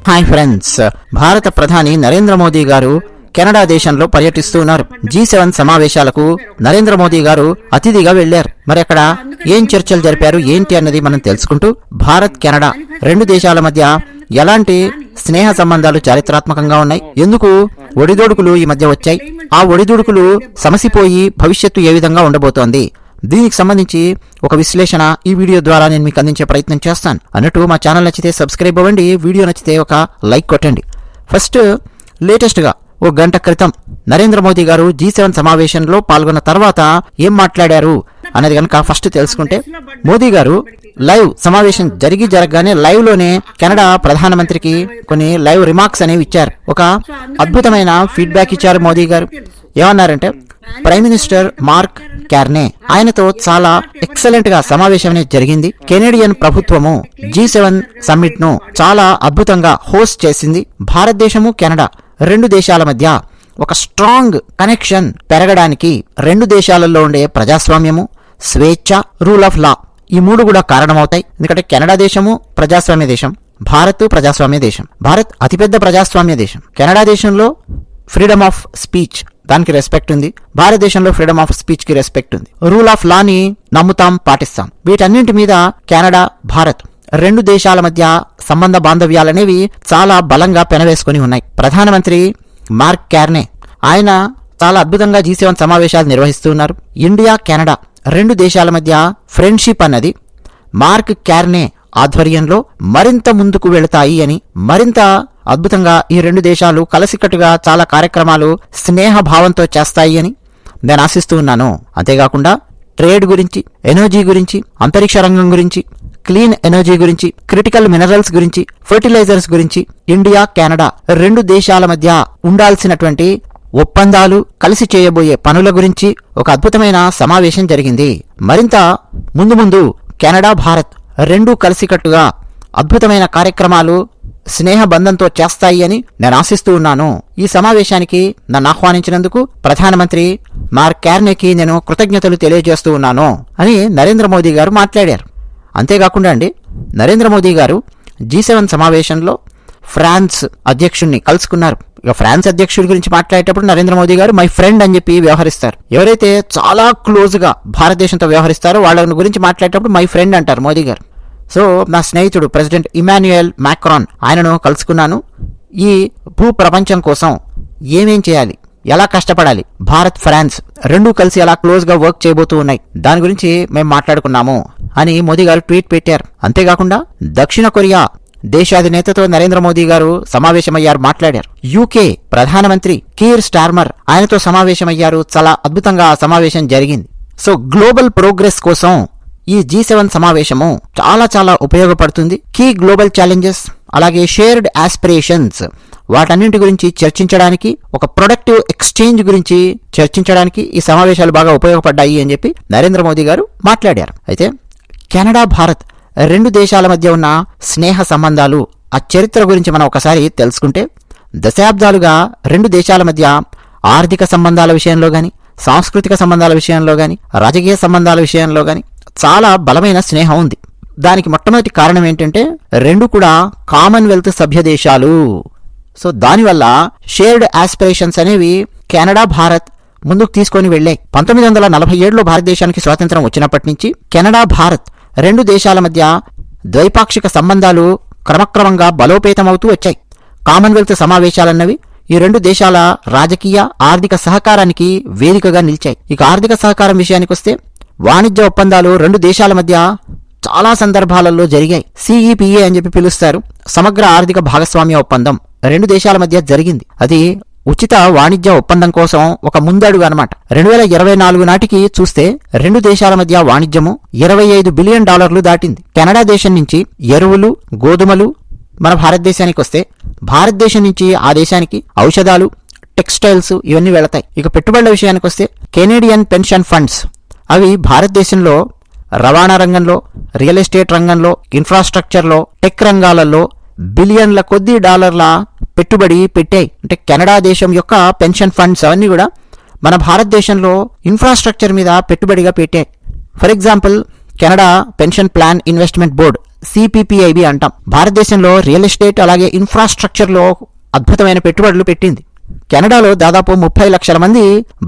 Hi friends, భారత ప్రధాని నరేంద్ర మోదీ గారు కెనడా దేశంలో పర్యటిస్తూ ఉన్నారు. G7 సమావేశాలకు నరేంద్ర మోదీ గారు అతిథిగా వెళ్లారు. మరి అక్కడ ఏం చర్చలు జరిపారు ఏంటి అన్నది మనం తెలుసుకుంటూ భారత్ కెనడా రెండు దేశాల మధ్య ఎలాంటి స్నేహ సంబంధాలు చారిత్రాత్మకంగా ఉన్నాయి, ఎందుకు ఒడిదొడుకులు ఈ మధ్య వచ్చాయి, ఆ ఒడిదొడుకులు సమసిపోయి భవిష్యత్తు ఏ విధంగా ఉండబోతోంది, దీనికి సంబంధించి ఒక విశ్లేషణ ఈ వీడియో ద్వారా నేను మీకు అందించే ప్రయత్నం చేస్తాను. అన్నట్టు మా ఛానల్ నచ్చితే సబ్స్క్రైబ్ అవ్వండి, వీడియో నచ్చితే ఒక లైక్ కొట్టండి. ఫస్ట్ లేటెస్ట్గా ఓ గంట క్రితం నరేంద్ర మోదీ గారు G7 సమావేశంలో పాల్గొన్న తర్వాత ఏం మాట్లాడారు అనేది కనుక ఫస్ట్ తెలుసుకుంటే, మోదీ గారు లైవ్ సమావేశం జరగగానే లైవ్ లోనే కెనడా ప్రధానమంత్రికి కొన్ని లైవ్ రిమార్క్స్ అనేవి ఇచ్చారు. ఒక అద్భుతమైన ఫీడ్బ్యాక్ ఇచ్చారు మోదీ గారు. ఏమన్నారంటే, ప్రైమ్ మినిస్టర్ మార్క్ కార్నే ఆయనతో చాలా ఎక్సలెంట్ గా సమావేశం అనేది జరిగింది. కెనేడియన్ ప్రభుత్వము G7 సమ్మిట్ ను చాలా అద్భుతంగా హోస్ట్ చేసింది. భారతదేశము కెనడా రెండు దేశాల మధ్య ఒక స్ట్రాంగ్ కనెక్షన్ పెరగడానికి రెండు దేశాలలో ఉండే ప్రజాస్వామ్యము, స్వేచ్ఛ, రూల్ ఆఫ్ లా ఈ మూడు కూడా కారణమవుతాయి. ఎందుకంటే కెనడా దేశము ప్రజాస్వామ్య దేశం, భారత్ ప్రజాస్వామ్య దేశం. భారత్ అతిపెద్ద ప్రజాస్వామ్య దేశం. కెనడా దేశంలో ఫ్రీడమ్ ఆఫ్ స్పీచ్ దానికి రెస్పెక్ట్ ఉంది, భారతదేశంలో ఫ్రీడమ్ ఆఫ్ స్పీచ్ కి రెస్పెక్ట్ ఉంది. రూల్ ఆఫ్ లాని నమ్ముతాం, పాటిస్తాం. వీటన్నింటి మీద కెనడా, భారత్ రెండు దేశాల మధ్య సంబంధ బాంధవ్యాలనేవి చాలా బలంగా పెనవేసుకుని ఉన్నాయి. ప్రధానమంత్రి మార్క్ కార్నే ఆయన చాలా అద్భుతంగా G7 సమావేశాలు నిర్వహిస్తున్నారు. ఇండియా కెనడా రెండు దేశాల మధ్య ఫ్రెండ్షిప్ అన్నది మార్క్ కార్నే ఆధ్వర్యంలో మరింత ముందుకు వెళతాయి అని, మరింత అద్భుతంగా ఈ రెండు దేశాలు కలిసికట్టుగా చాలా కార్యక్రమాలు స్నేహ భావంతో చేస్తాయి అని నేను ఆశిస్తూ ఉన్నాను. అంతేకాకుండా ట్రేడ్ గురించి, ఎనర్జీ గురించి, అంతరిక్ష రంగం గురించి, క్లీన్ ఎనర్జీ గురించి, క్రిటికల్ మినరల్స్ గురించి, ఫర్టిలైజర్స్ గురించి ఇండియా కెనడా రెండు దేశాల మధ్య ఉండాల్సినటువంటి ఒప్పందాలు, కలిసి చేయబోయే పనుల గురించి ఒక అద్భుతమైన సమావేశం జరిగింది. మరింత ముందు కెనడా, భారత్ రెండూ కలిసికట్టుగా అద్భుతమైన కార్యక్రమాలు స్నేహ బంధంతో చేస్తాయి అని నేను ఆశిస్తూ ఉన్నాను. ఈ సమావేశానికి నన్ను ఆహ్వానించినందుకు ప్రధానమంత్రి మార్క్ కార్నేకి నేను కృతజ్ఞతలు తెలియజేస్తూ ఉన్నాను అని నరేంద్ర మోదీ గారు మాట్లాడారు. అంతేకాకుండా నరేంద్ర మోదీ గారు G7 సమావేశంలో ఫ్రాన్స్ అధ్యక్షుడిని కలుసుకున్నారు. ఇక ఫ్రాన్స్ అధ్యక్షుడి గురించి మాట్లాడేటప్పుడు నరేంద్ర మోదీ గారు మై ఫ్రెండ్ అని చెప్పి వ్యవహరిస్తారు. ఎవరైతే చాలా క్లోజ్ గా భారతదేశంతో వ్యవహరిస్తారో వాళ్ళ గురించి మాట్లాడేటప్పుడు మై ఫ్రెండ్ అంటారు మోదీ గారు. సో నా స్నేహితుడు ప్రెసిడెంట్ ఇమాన్యుయల్ మ్యాక్రాన్ ఆయనను కలుసుకున్నాను. ఈ భూ ప్రపంచం కోసం ఏమేం చేయాలి, ఎలా కష్టపడాలి, భారత్ ఫ్రాన్స్ రెండూ కలిసి ఎలా క్లోజ్ గా వర్క్ చేయబోతూ ఉన్నాయి, దాని గురించి మేము మాట్లాడుకున్నాము అని మోదీ గారు ట్వీట్ పెట్టారు. అంతేకాకుండా దక్షిణ కొరియా దేశాధినేతతో నరేంద్ర మోదీ గారు సమావేశమయ్యారు, మాట్లాడారు. యూకే ప్రధానమంత్రి కీర్ స్టార్మర్ ఆయనతో సమావేశమయ్యారు. చాలా అద్భుతంగా ఆ సమావేశం జరిగింది. సో గ్లోబల్ ప్రోగ్రెస్ కోసం ఈ G7 సమావేశము చాలా ఉపయోగపడుతుంది. కీ గ్లోబల్ ఛాలెంజెస్ అలాగే షేర్డ్ ఆస్పిరేషన్స్ వాటన్నింటి గురించి చర్చించడానికి, ఒక ప్రొడక్టివ్ ఎక్స్చేంజ్ గురించి చర్చించడానికి ఈ సమావేశాలు బాగా ఉపయోగపడ్డాయి అని చెప్పి నరేంద్ర మోదీ గారు మాట్లాడారు. అయితే కెనడా, భారత్ రెండు దేశాల మధ్య ఉన్న స్నేహ సంబంధాలు, ఆ చరిత్ర గురించి మనం ఒకసారి తెలుసుకుంటే, దశాబ్దాలుగా రెండు దేశాల మధ్య ఆర్థిక సంబంధాల విషయంలో గాని, సాంస్కృతిక సంబంధాల విషయంలో గాని, రాజకీయ సంబంధాల విషయంలో గాని చాలా బలమైన స్నేహం ఉంది. దానికి మొట్టమొదటి కారణం ఏంటంటే, రెండు కూడా కామన్వెల్త్ సభ్య దేశాలు. సో దానివల్ల షేర్డ్ ఆస్పిరేషన్స్ అనేవి కెనడా, భారత్ ముందుకు తీసుకొని వెళ్లాయి. 1947లో భారతదేశానికి స్వాతంత్రం వచ్చినప్పటి నుంచి కెనడా, భారత్ రెండు దేశాల మధ్య ద్వైపాక్షిక సంబంధాలు క్రమక్రమంగా బలోపేతమవుతూ వచ్చాయి. కామన్వెల్త్ సమావేశాలన్నవి ఈ రెండు దేశాల రాజకీయ, ఆర్థిక సహకారానికి వేదికగా నిలిచాయి. ఇక ఆర్థిక సహకారం విషయానికి వస్తే, వాణిజ్య ఒప్పందాలు రెండు దేశాల మధ్య చాలా సందర్భాలలో జరిగాయి. CEPA అని చెప్పి పిలుస్తారు. సమగ్ర ఆర్థిక భాగస్వామ్య ఒప్పందం రెండు దేశాల మధ్య జరిగింది. అది ఉచిత వాణిజ్య ఒప్పందం కోసం ఒక ముందడుగు అన్నమాట. 2024 నాటికి చూస్తే రెండు దేశాల మధ్య వాణిజ్యము $25 బిలియన్ దాటింది. కెనడా దేశం నుంచి ఎరువులు, గోధుమలు మన భారతదేశానికి వస్తే, భారతదేశం నుంచి ఆ దేశానికి ఔషధాలు, టెక్స్టైల్స్ ఇవన్నీ వెళతాయి. ఇక పెట్టుబడుల విషయానికి వస్తే, కెనేడియన్ పెన్షన్ ఫండ్స్ అవి భారతదేశంలో రవాణా రంగంలో, రియల్ ఎస్టేట్ రంగంలో, ఇన్ఫ్రాస్ట్రక్చర్లో, టెక్ రంగాలలో బిలియన్ల కొద్ది డాలర్ల పెట్టుబడి పెట్టాయి. అంటే కెనడా దేశం యొక్క పెన్షన్ ఫండ్స్ అవన్నీ కూడా మన భారతదేశంలో ఇన్ఫ్రాస్ట్రక్చర్ మీద పెట్టుబడిగా పెట్టాయి. For example Canada pension plan investment board CPPIB అంటాం. భారతదేశంలో రియల్ ఎస్టేట్ అలాగే ఇన్ఫ్రాస్ట్రక్చర్లో అద్భుతమైన పెట్టుబడులు పెట్టింది. కెనడాలో దాదాపు 30 లక్షల మంది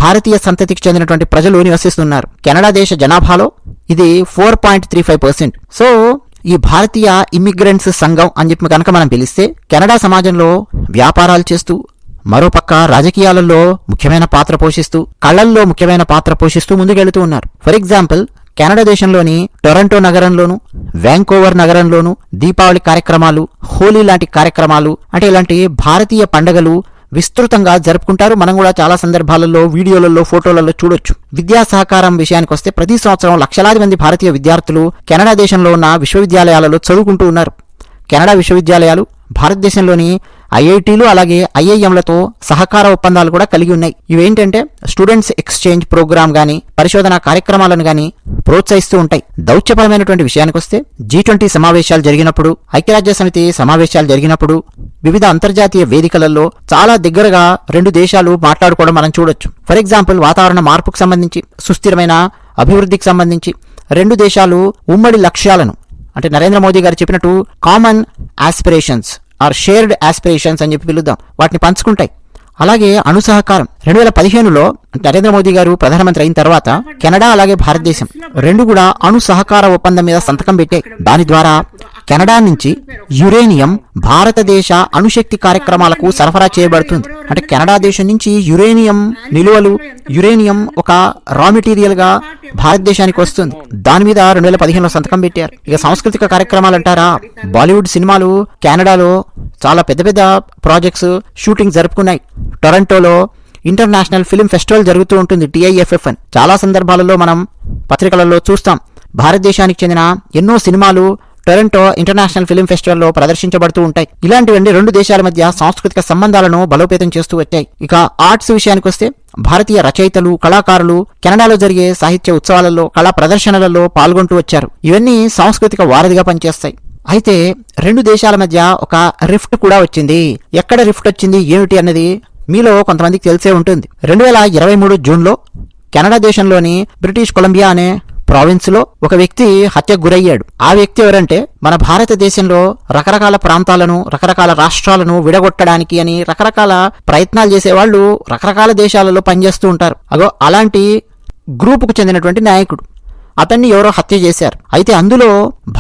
భారతీయ సంతతికి చెందినటువంటి ప్రజలు నివసిస్తున్నారు. కెనడా దేశ జనాభాలో ఇది 4.35%. సో ఈ భారతీయ ఇమ్మిగ్రెంట్స్ సంఘం అని చెప్పి కనుక మనం పిలిస్తే కెనడా సమాజంలో వ్యాపారాలు చేస్తూ, మరోపక్క రాజకీయాలలో ముఖ్యమైన పాత్ర పోషిస్తూ, కళల్లో ముఖ్యమైన పాత్ర పోషిస్తూ ముందుకెళ్తూ ఉన్నారు. ఫర్ ఎగ్జాంపుల్, కెనడా దేశంలోని టొరంటో నగరంలోను, వ్యాంకోవర్ నగరంలోను దీపావళి కార్యక్రమాలు, హోలీ లాంటి కార్యక్రమాలు, అంటే ఇలాంటి భారతీయ పండుగలు విస్తృతంగా జరుపుకుంటారు. మనం కూడా చాలా సందర్భాలలో వీడియోలలో, ఫోటోలలో చూడొచ్చు. విద్యా సహకారం విషయానికి వస్తే ప్రతి సంవత్సరం లక్షలాది మంది భారతీయ విద్యార్థులు కెనడా దేశంలో ఉన్న విశ్వవిద్యాలయాలలో చదువుకుంటూ ఉన్నారు. కెనడా విశ్వవిద్యాలయాలు భారతదేశంలోని IITలు అలాగే IIMలతో సహకార ఒప్పందాలు కూడా కలిగి ఉన్నాయి. ఇవేంటంటే స్టూడెంట్స్ ఎక్స్చేంజ్ ప్రోగ్రామ్ గానీ, పరిశోధన కార్యక్రమాలను గానీ ప్రోత్సహిస్తూ ఉంటాయి. దౌత్యపరమైనటువంటి విషయానికి వస్తే G20 సమావేశాలు జరిగినప్పుడు, ఐక్యరాజ్య సమితి సమావేశాలు జరిగినప్పుడు, వివిధ అంతర్జాతీయ వేదికలలో చాలా దగ్గరగా రెండు దేశాలు మాట్లాడుకోవడం మనం చూడొచ్చు. ఫర్ ఎగ్జాంపుల్, వాతావరణ మార్పుకు సంబంధించి, సుస్థిరమైన అభివృద్ధికి సంబంధించి రెండు దేశాలు ఉమ్మడి లక్ష్యాలను, అంటే నరేంద్ర మోదీ గారు చెప్పినట్టు common aspirations are shared aspirations అని చెప్పి పిలుద్దాం, వాటిని పంచుకుంటాయి. అలాగే అణు సహకారం 2015లో నరేంద్ర మోదీ గారు ప్రధానమంత్రి అయిన తర్వాత కెనడా అలాగే భారతదేశం రెండు కూడా అణు సహకార ఒప్పందం మీద సంతకం పెట్టాయి. దాని ద్వారా కెనడా నుంచి యురేనియం భారతదేశ అణుశక్తి కార్యక్రమాలకు సరఫరా చేయబడుతుంది. అంటే కెనడా దేశం నుంచి యురేనియం నిలువలు, యురేనియం ఒక రా మెటీరియల్ గా భారతదేశానికి వస్తుంది. దాని మీద 2015లో సంతకం పెట్టారు. ఇక సాంస్కృతిక కార్యక్రమాలు అంటారా, బాలీవుడ్ సినిమాలు కెనడాలో చాలా పెద్ద పెద్ద ప్రాజెక్ట్స్ షూటింగ్ జరుపుకున్నాయి. టొరంటోలో ఇంటర్నేషనల్ ఫిల్మ్ ఫెస్టివల్ జరుగుతూ ఉంటుంది, TIFF అని. చాలా సందర్భాలలో మనం పత్రికలలో చూస్తాం. భారతదేశానికి చెందిన ఎన్నో సినిమాలు టొరంటో ఇంటర్నేషనల్ ఫిల్మ్ ఫెస్టివల్లో ప్రదర్శించబడుతూ ఉంటాయి. ఇలాంటివన్నీ రెండు దేశాల మధ్య సాంస్కృతిక సంబంధాలను బలోపేతం చేస్తూ వచ్చాయి. ఇక ఆర్ట్స్ విషయానికి వస్తే భారతీయ రచయితలు, కళాకారులు కెనడాలో జరిగే సాహిత్య ఉత్సవాలలో, కళా ప్రదర్శనలలో పాల్గొంటూ వచ్చారు. ఇవన్నీ సాంస్కృతిక వారధిగా పనిచేస్తాయి. అయితే రెండు దేశాల మధ్య ఒక రిఫ్ట్ కూడా వచ్చింది. ఎక్కడ రిఫ్ట్ వచ్చింది, ఏమిటి అన్నది మీలో కొంతమందికి తెలిసే ఉంటుంది. 2023 జూన్లో కెనడా దేశంలోని బ్రిటిష్ కొలంబియా అనే ప్రావిన్స్ లో ఒక వ్యక్తి హత్యకు గురయ్యాడు. ఆ వ్యక్తి ఎవరంటే, మన భారతదేశంలో రకరకాల ప్రాంతాలను, రకరకాల రాష్ట్రాలను విడగొట్టడానికి అని రకరకాల ప్రయత్నాలు చేసేవాళ్ళు రకరకాల దేశాలలో పనిచేస్తూ ఉంటారు. అలాంటి గ్రూపుకు చెందినటువంటి నాయకుడు. అతన్ని ఎవరో హత్య చేశారు. అయితే అందులో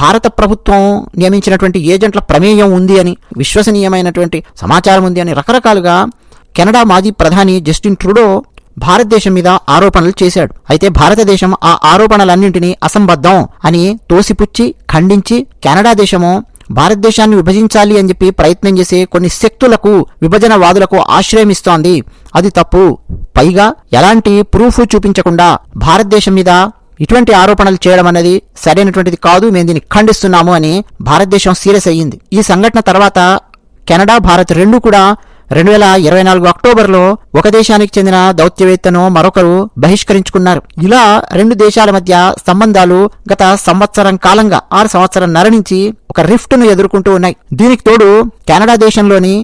భారత ప్రభుత్వం నియమించినటువంటి ఏజెంట్ల ప్రమేయం ఉంది అని, విశ్వసనీయమైనటువంటి సమాచారం ఉంది అని రకరకాలుగా కెనడా మాజీ ప్రధాని జస్టిన్ ట్రూడో భారతదేశం మీద ఆరోపణలు చేశాడు. అయితే భారతదేశం ఆ ఆరోపణలన్నింటినీ అసంబద్ధం అని తోసిపుచ్చి ఖండించి, కెనడా దేశము భారతదేశాన్ని విభజించాలి అని చెప్పి ప్రయత్నం చేసే కొన్ని శక్తులకు, విభజనవాదులకు ఆశ్రయమిస్తోంది, అది తప్పు, పైగా ఎలాంటి ప్రూఫ్ చూపించకుండా భారతదేశం మీద ఇటువంటి ఆరోపణలు చేయడం అనేది సరైనటువంటిది కాదు, మేము దీన్ని ఖండిస్తున్నాము అని భారతదేశం సీరియస్ అయ్యింది. ఈ సంఘటన తర్వాత కెనడా, భారత్ రెండు కూడా 2024 అక్టోబర్లో ఒక దేశానికి చెందిన దౌత్యవేత్తను మరొకరు బహిష్కరించుకున్నారు. ఇలా రెండు దేశాల మధ్య సంబంధాలు గత సంవత్సరం కాలంగా, 6 సంవత్సరంన్నర నుంచి ఒక రిఫ్ట్ను ఎదుర్కొంటూ ఉన్నాయి. దీనికి తోడు కెనడా దేశంలోని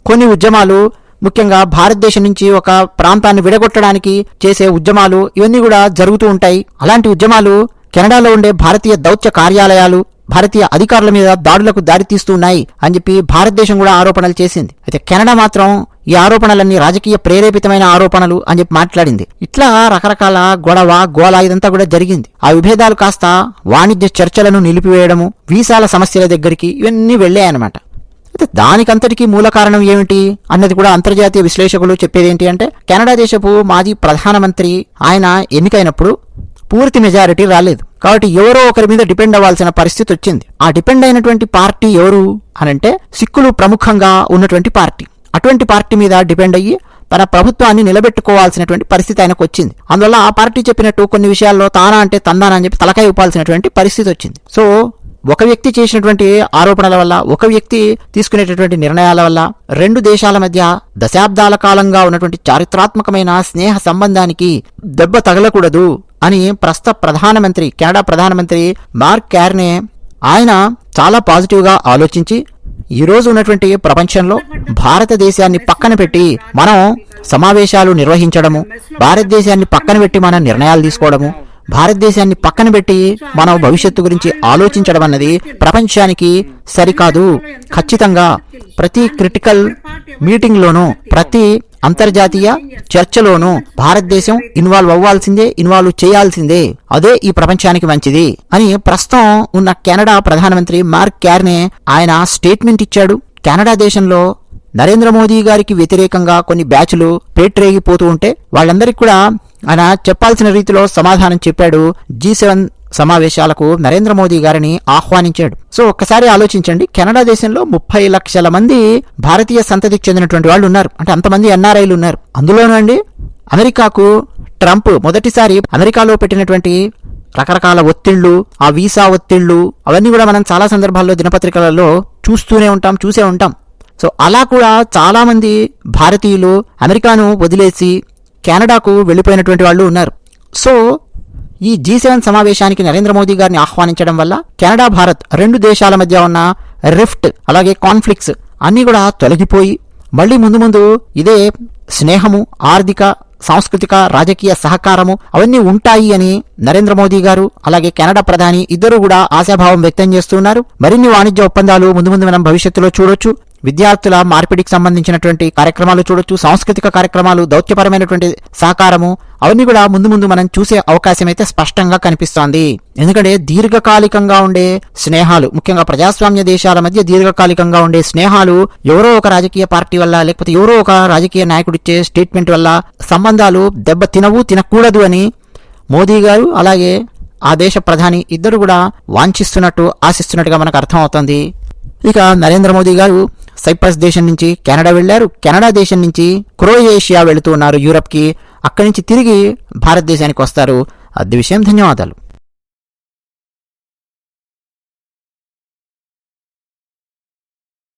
కొన్ని ఉద్యమాలు, ముఖ్యంగా భారతదేశం నుంచి ఒక ప్రాంతాన్ని విడగొట్టడానికి చేసే ఉద్యమాలు, ఇవన్నీ కూడా జరుగుతూ ఉంటాయి. అలాంటి ఉద్యమాలు కెనడాలో ఉండే భారతీయ దౌత్య కార్యాలయాలు, భారతీయ అధికారుల మీద దాడులకు దారితీస్తున్నాయి అని చెప్పి భారతదేశం కూడా ఆరోపణలు చేసింది. అయితే కెనడా మాత్రం ఈ ఆరోపణలన్నీ రాజకీయ ప్రేరేపితమైన ఆరోపణలు అని చెప్పి మాట్లాడింది. ఇట్లా రకరకాల గోల ఇదంతా కూడా జరిగింది. ఆ విభేదాలు కాస్త వాణిజ్య చర్చలను నిలిపివేయడము, వీసాల సమస్యల దగ్గరికి ఇవన్నీ వెళ్ళాయన్నమాట. అయితే దానికంతటికీ మూల కారణం ఏమిటి అన్నది కూడా అంతర్జాతీయ విశ్లేషకులు చెప్పేది ఏంటి అంటే, కెనడా దేశపు మాజీ ప్రధానమంత్రి ఆయన ఎన్నికైనప్పుడు పూర్తి మెజారిటీ రాలేదు. కాబట్టి ఎవరో ఒకరి మీద డిపెండ్ అవ్వాల్సిన పరిస్థితి వచ్చింది. ఆ డిపెండ్ అయినటువంటి పార్టీ ఎవరు అనంటే, సిక్కులు ప్రముఖంగా ఉన్నటువంటి పార్టీ. అటువంటి పార్టీ మీద డిపెండ్ అయ్యి తన ప్రభుత్వాన్ని నిలబెట్టుకోవాల్సినటువంటి పరిస్థితి ఆయనకు వచ్చింది. అందువల్ల ఆ పార్టీ చెప్పినట్టు కొన్ని విషయాల్లో తానా అంటే తందానా అని చెప్పి తలకాయ ఊపాల్సినటువంటి పరిస్థితి వచ్చింది. సో ఒక వ్యక్తి చేసినటువంటి ఆరోపణల వల్ల, ఒక వ్యక్తి తీసుకునేటటువంటి నిర్ణయాల వల్ల రెండు దేశాల మధ్య దశాబ్దాల కాలంగా ఉన్నటువంటి చారిత్రాత్మకమైన స్నేహ సంబంధానికి దెబ్బ తగలకూడదు అని ప్రస్తుత ప్రధానమంత్రి, కెనడా ప్రధానమంత్రి మార్క్ కార్నే, ఆయన చాలా పాజిటివ్గా ఆలోచించి ఈరోజు ఉన్నటువంటి ప్రపంచంలో భారతదేశాన్ని పక్కన పెట్టి మనం సమావేశాలు నిర్వహించడము, భారతదేశాన్ని పక్కన పెట్టి మనం నిర్ణయాలు తీసుకోవడము, భారతదేశాన్ని పక్కన పెట్టి మనం భవిష్యత్తు గురించి ఆలోచించడం అన్నది ప్రపంచానికి సరికాదు. ఖచ్చితంగా ప్రతి క్రిటికల్ మీటింగ్లోనూ, ప్రతి అంతర్జాతీయ చర్చలోనూ భారతదేశం ఇన్వాల్వ్ చేయాల్సిందే. అదే ఈ ప్రపంచానికి మంచిది అని ప్రస్తుతం ఉన్న కెనడా ప్రధానమంత్రి మార్క్ కార్నే ఆయన స్టేట్మెంట్ ఇచ్చాడు. కెనడా దేశంలో నరేంద్ర మోదీ గారికి వ్యతిరేకంగా కొన్ని బ్యాచ్లు పేట్రేగిపోతూ ఉంటే వాళ్ళందరికీ కూడా ఆయన చెప్పాల్సిన రీతిలో సమాధానం చెప్పాడు. G7 సమావేశాలకు నరేంద్ర మోదీ గారిని ఆహ్వానించాడు. సో ఒక్కసారి ఆలోచించండి, కెనడా దేశంలో 30 లక్షల మంది భారతీయ సంతతికి చెందినటువంటి వాళ్ళు ఉన్నారు. అంటే అంతమంది NRIలు ఉన్నారు. అందులోనూ అండి అమెరికాకు ట్రంప్ మొదటిసారి అమెరికాలో పెట్టినటువంటి రకరకాల ఒత్తిళ్లు, ఆ వీసా ఒత్తిళ్లు, అవన్నీ కూడా మనం చాలా సందర్భాల్లో దినపత్రికలలో చూసే ఉంటాం. సో అలా కూడా చాలా మంది భారతీయులు అమెరికాను వదిలేసి కెనడాకు వెళ్ళిపోయినటువంటి వాళ్ళు ఉన్నారు. సో ఈ G7 సమావేశానికి నరేంద్ర మోదీ గారిని ఆహ్వానించడం వల్ల కెనడా, భారత్ రెండు దేశాల మధ్య ఉన్న రిఫ్ట్, అలాగే కాన్ఫ్లిక్ట్స్ అన్నీ కూడా తొలగిపోయి మళ్ళీ ముందు ఇదే స్నేహము, ఆర్థిక, సాంస్కృతిక, రాజకీయ సహకారము అవన్నీ ఉంటాయి అని నరేంద్ర మోదీ గారు అలాగే కెనడా ప్రధాని ఇద్దరు కూడా ఆశాభావం వ్యక్తం చేస్తున్నారు. మరిన్ని వాణిజ్య ఒప్పందాలు ముందు మనం భవిష్యత్తులో చూడొచ్చు. విద్యార్థుల మార్పిడికి సంబంధించినటువంటి కార్యక్రమాలు చూడొచ్చు. సాంస్కృతిక కార్యక్రమాలు, దౌత్యపరమైనటువంటి సహకారము అవన్నీ కూడా ముందు మనం చూసే అవకాశం అయితే స్పష్టంగా కనిపిస్తోంది. ఎందుకంటే దీర్ఘకాలికంగా ఉండే స్నేహాలు, ముఖ్యంగా ప్రజాస్వామ్య దేశాల మధ్య దీర్ఘకాలికంగా ఉండే స్నేహాలు ఎవరో ఒక రాజకీయ పార్టీ వల్ల లేకపోతే ఎవరో ఒక రాజకీయ నాయకుడిచ్చే స్టేట్మెంట్ వల్ల సంబంధాలు తినకూడదు అని మోదీ గారు అలాగే ఆ దేశ ప్రధాని ఇద్దరు కూడా ఆశిస్తున్నట్టుగా మనకు అర్థం అవుతుంది. ఇక నరేంద్ర మోదీ గారు సైప్రస్ దేశం నుంచి కెనడా వెళ్లారు. కెనడా దేశం నుంచి క్రొయేషియా వెళుతూ ఉన్నారు యూరప్కి. అక్కడి నుంచి తిరిగి భారతదేశానికి వస్తారు. అది విషయం. ధన్యవాదాలు.